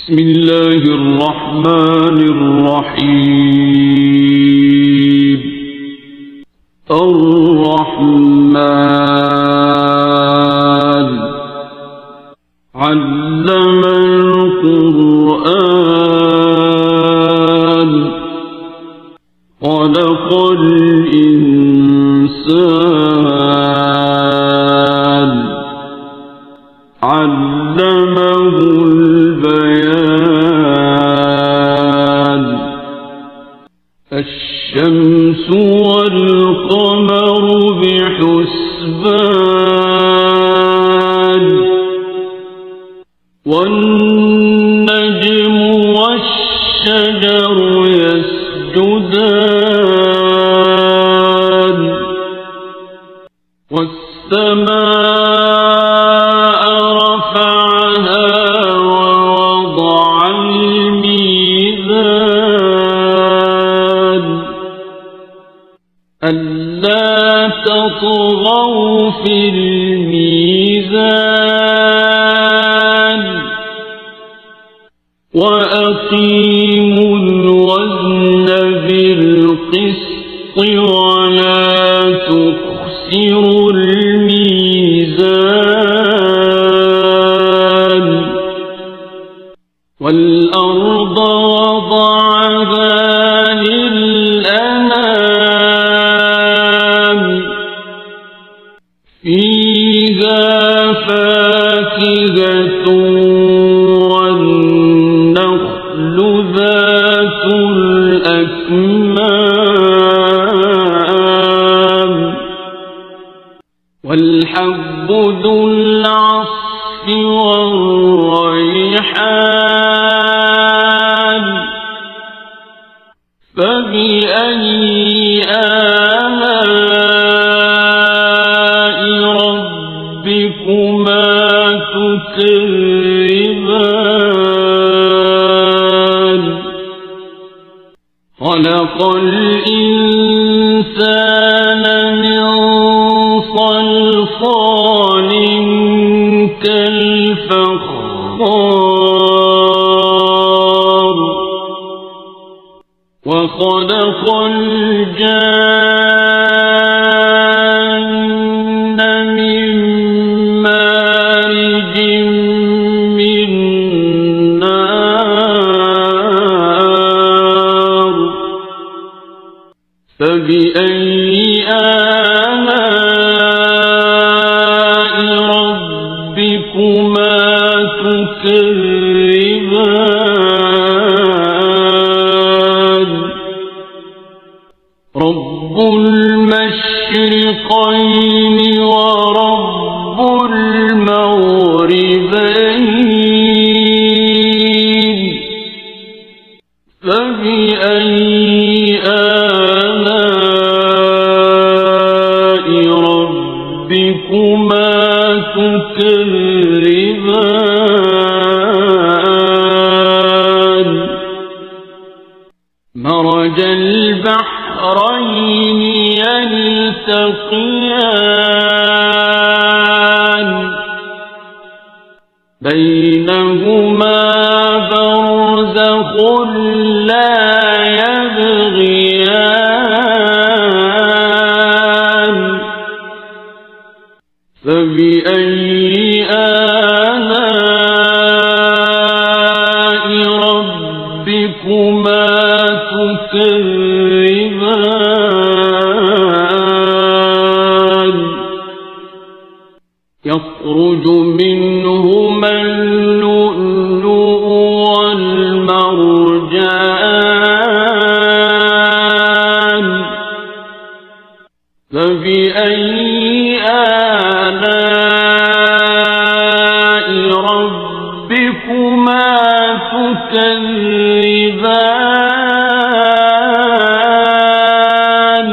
بسم الله الرحمن الرحيم. الرحمن علم القرآن خلق الإنسان علمه البيان. الشمس والقمر بحسبان والنجم والشجر يسجدان والسماء رفعها ووضع الميزان ألا تطغوا في الميزان وأقيموا الوزن بالقسط ولا تخسروا الميزان. والأرض وضعها للأنام فيها فاكهة والنخل ذات الأكمام والحب ذو العصف والريحان فبأي آلاء ربكما تكذبان. خلق الإنسان من صلصال كالفخار وخلق الجان من مارج من نار فبأي آلاء ربكما تكذبان. رب المشرقين ورب المغربين فبأي آلاء ربكما تكذبان. مرج البحرين يلتقيان بينهما برزخ لا يبغيان فبأي آلاء ربكما تكذبان. يخرج منهما اللؤلؤ والمرجان فبأي آلاء ربكما تكذبان.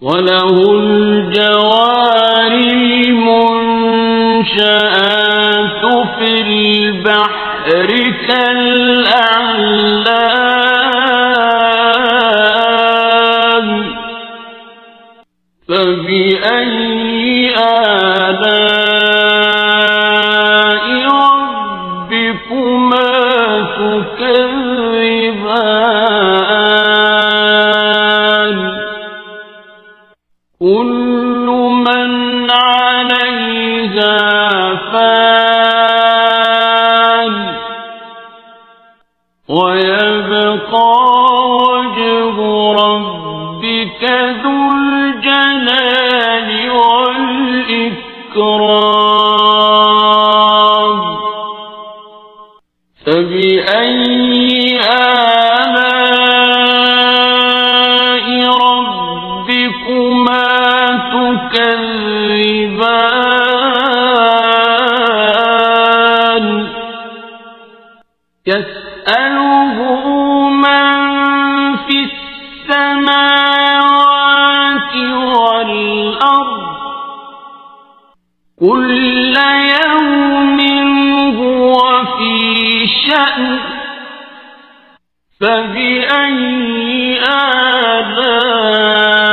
وله الجوار المنشآت في البحر كالأعلام فبأي آلاء ربكما تكذبان كل من عليها فان ويبقى وجه ربك ذو الجلال والإكرام فبأي آلاء ربكما تكذبان يسأله من في السماوات والأرض كل يوم هو في شأن فبأي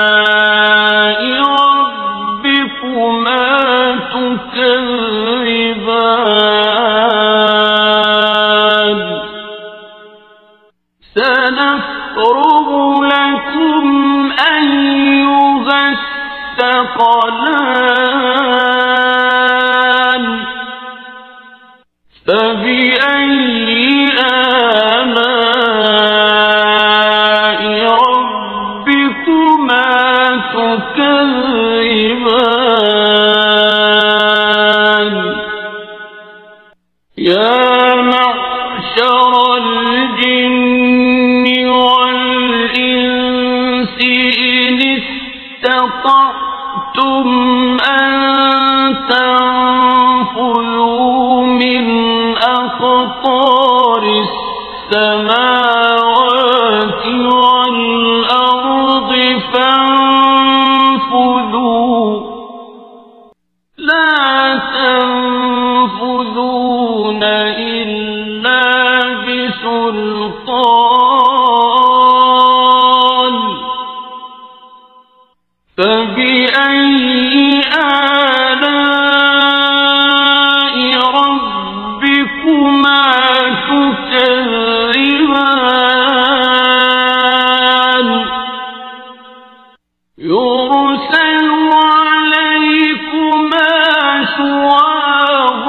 آلاء ربكما تكذبان سنفرغ لكم أيها الثقلان فبأي آلاء ربكما تكذبان يا معشر الجن والإنس إن استطعتم أن تنفذوا من أقطار السماوات والأرض فانفذوا لا تنفذون إلا بسلطان فبأي آلاء ربكما تكذبان يرسل عليكما شواظ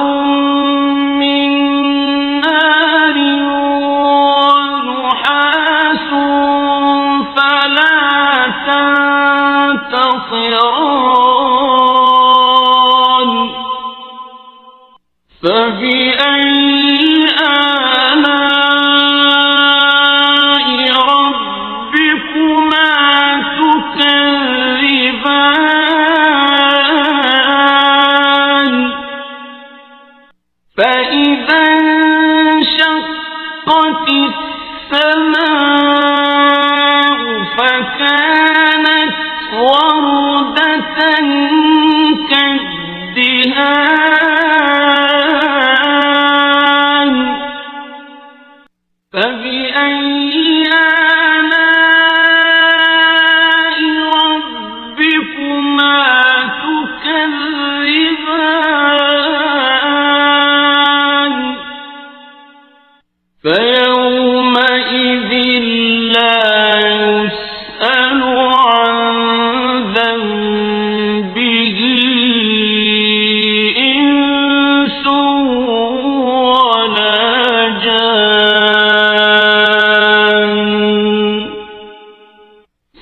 من نار ونحاس فلا تنتصران فبأي آلاء ربكما تكذبان فإذا انشقت السماء فكانت وردة كالدهان فبأي آلاء ربكما تكذبان فيومئذ لا يسأل عن ذنبه إنس ولا جان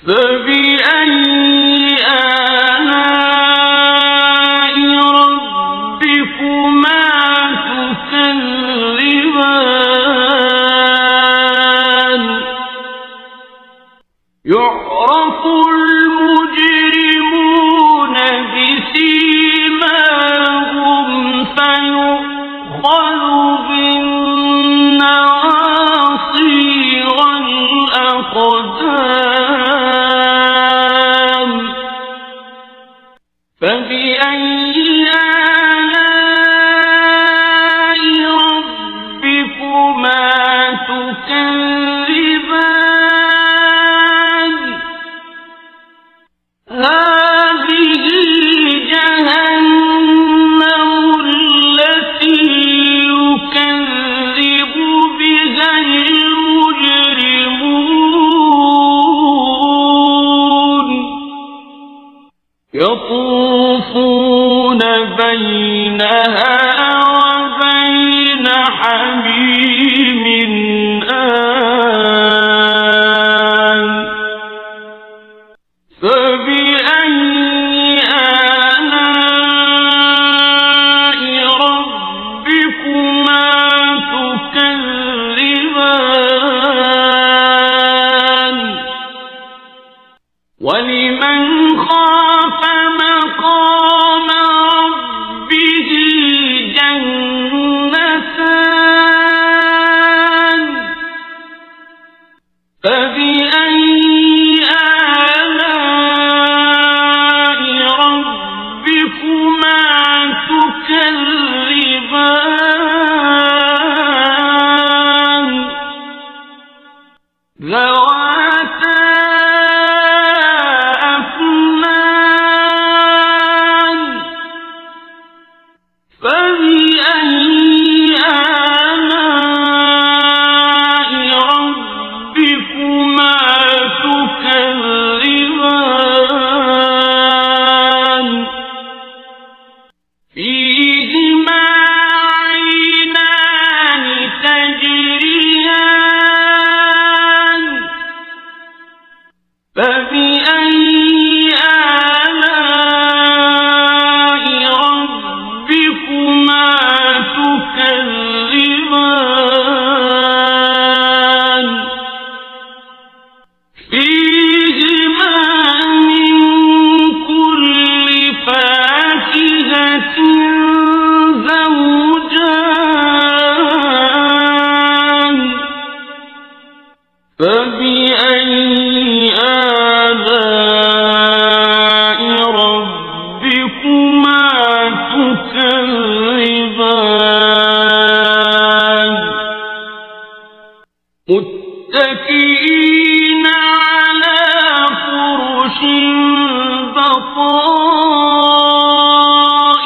فبأي آلاء ربكما تكذبان يعرف المجرمون بسيماهم فيؤخذ بالنواصي والأقدام فبأي آلاء ربكما تكذبان حميم آن فبأي آلاء ربكما تكذبان ولمن خاف مقام ربه جنتان فبأي آلاء ربكما تكذبان ذواتا أفنان فبأي آلاء ربكما تكذبان فيهما عينان تجريان فبأي آلاء ربكما تكذبان فيهما من كل فاكهة زوجان فبأي آلاء ربكما تكذبان متكئين على فرش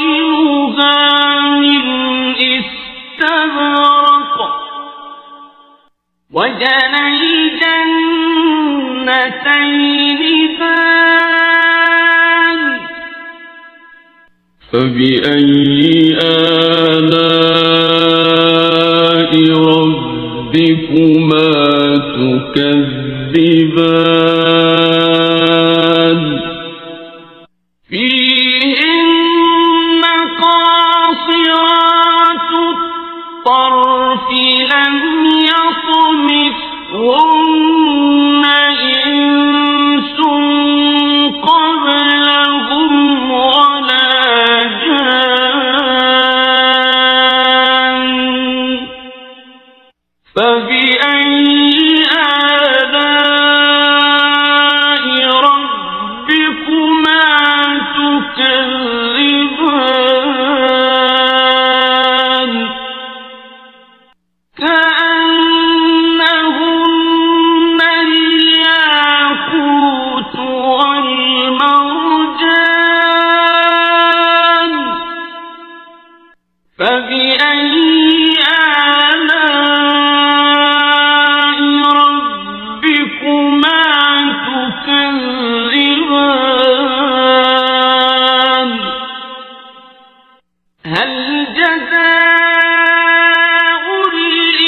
بطائنها من استبرق وجنى الجنتين دان فبأي آلاء ربكما تكذبان فيهن قاصرات الطرف لم يطمثهن إنس قبلهم ولا جان فبأي آلاء ربكما تكذبان كأنهن الياقوت والمرجان فبأي آلاء ربكما تكذبان هل جزاء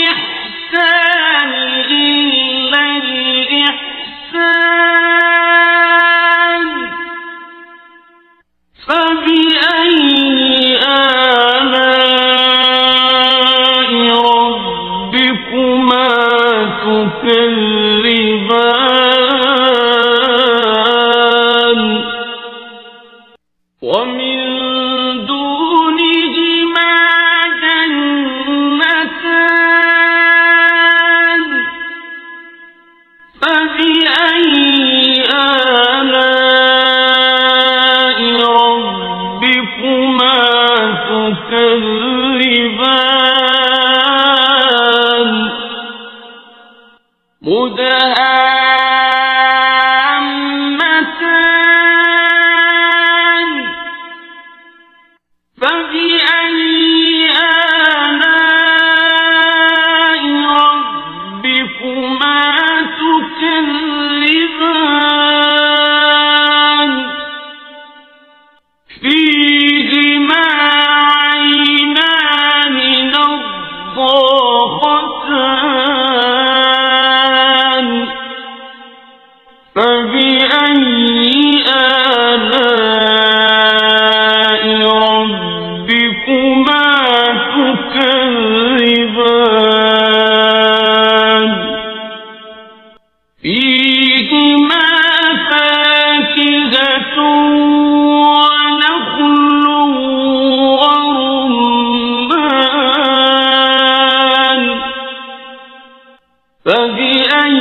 الإحسان إلا الإحسان فبأي آلاء ربكما تكذبان ومن دونهما جنتان فبأي آلاء ربكما تكذبان مدهامتان فبأي آلاء ربكما تكذبان فيهما عينان نضاختان نطاقتان فبأي آلاء ربكما تكذبان فيهما فاكهة ونخل ورمان فبأي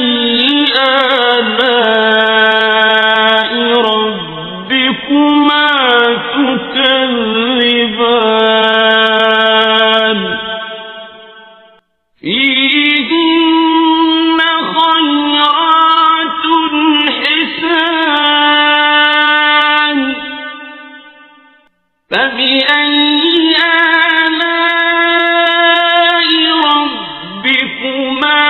آلاء ربكما تكذبان فيهن خيرات حسان فبأي آلاء ربكما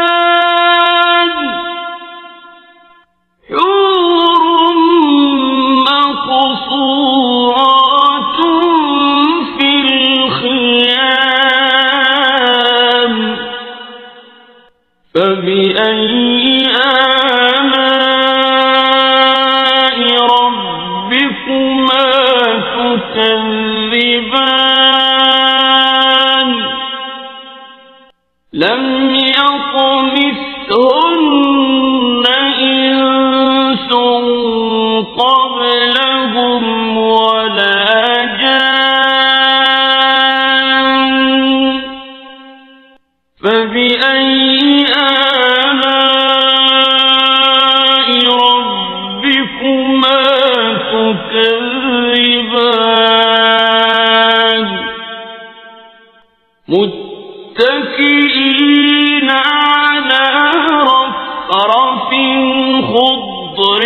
تكذبان حور مقصورات في الخيام فبأي آلاء ربكما تكذبان لم يطمثهن إنس قبلهم ولا جان فبأي آلاء ربكما تكذبان متكئين على رفرف خضر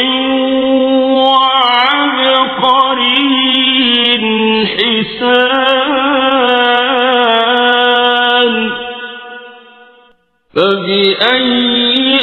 وعبقري حسان فبأي